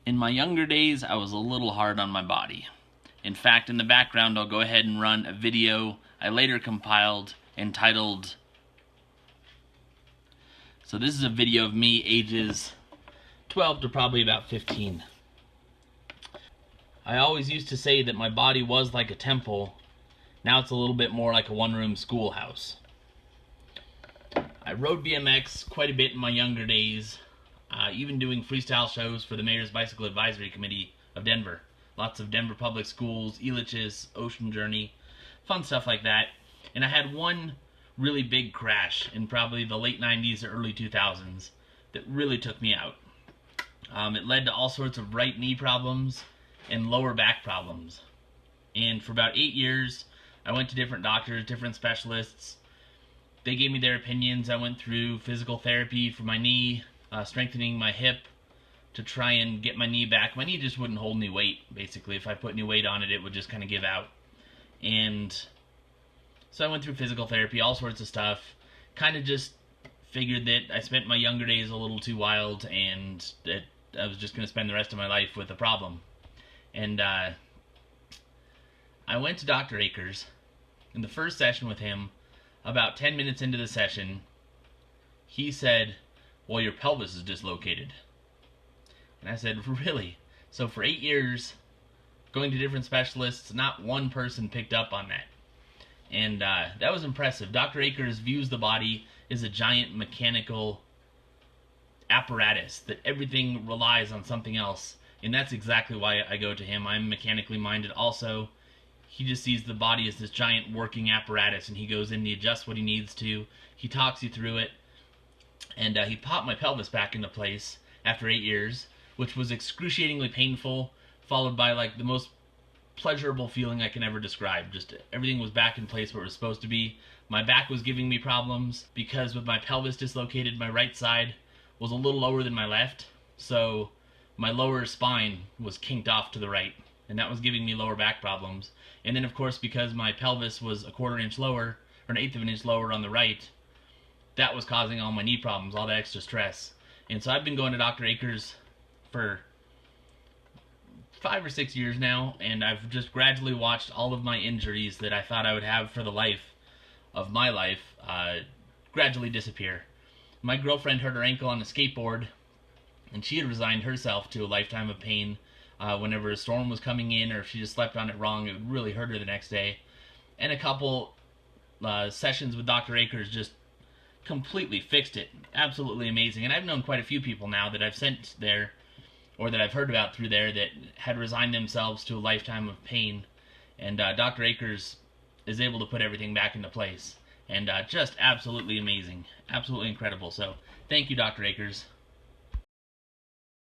In my younger days, I was a little hard on my body. In fact, in the background, I'll go ahead and run a video I later compiled entitled... So this is a video of me ages 12 to probably about 15. I always used to say that my body was like a temple. Now it's a little bit more like a one-room schoolhouse. I rode BMX quite a bit in my younger days, even doing freestyle shows for the Mayor's Bicycle Advisory Committee of Denver. Lots of Denver public schools, Elitch's, Ocean Journey, fun stuff like that. And I had one really big crash in probably the late 90s or early 2000s that really took me out. It led to all sorts of right knee problems and lower back problems. And for about 8 years, I went to different doctors, different specialists. They gave me their opinions. I went through physical therapy for my knee, strengthening my hip to try and get my knee back. My knee just wouldn't hold any weight, basically. If I put any weight on it, it would just kind of give out. And so I went through physical therapy, all sorts of stuff. Kind of just figured that I spent my younger days a little too wild and that I was just going to spend the rest of my life with a problem. And I went to Dr. Akers. In the first session with him, about 10 minutes into the session, he said, "Well, your pelvis is dislocated." And I said, "Really?" So for 8 years, going to different specialists, not one person picked up on that. And that was impressive. Dr. Akers views the body as a giant mechanical apparatus, that everything relies on something else. And that's exactly why I go to him. I'm mechanically minded also. He just sees the body as this giant working apparatus, and he goes in, he adjusts what he needs to, he talks you through it, and he popped my pelvis back into place after 8 years, which was excruciatingly painful, followed by like the most pleasurable feeling I can ever describe. Just everything was back in place where it was supposed to be. My back was giving me problems because with my pelvis dislocated, my right side was a little lower than my left, so my lower spine was kinked off to the right, and that was giving me lower back problems. And then, of course, because my pelvis was a 1/4 inch lower, or an 1/8 of an inch lower on the right, that was causing all my knee problems, all that extra stress. And so I've been going to Dr. Akers for 5 or 6 years now, and I've just gradually watched all of my injuries that I thought I would have for the life of my life gradually disappear. My girlfriend hurt her ankle on a skateboard, and she had resigned herself to a lifetime of pain. Whenever a storm was coming in, or if she just slept on it wrong, it would really hurt her the next day. And a couple sessions with Dr. Akers just completely fixed it. Absolutely amazing. And I've known quite a few people now that I've sent there, or that I've heard about through there, that had resigned themselves to a lifetime of pain. And Dr. Akers is able to put everything back into place. And just absolutely amazing. Absolutely incredible. So thank you, Dr. Akers.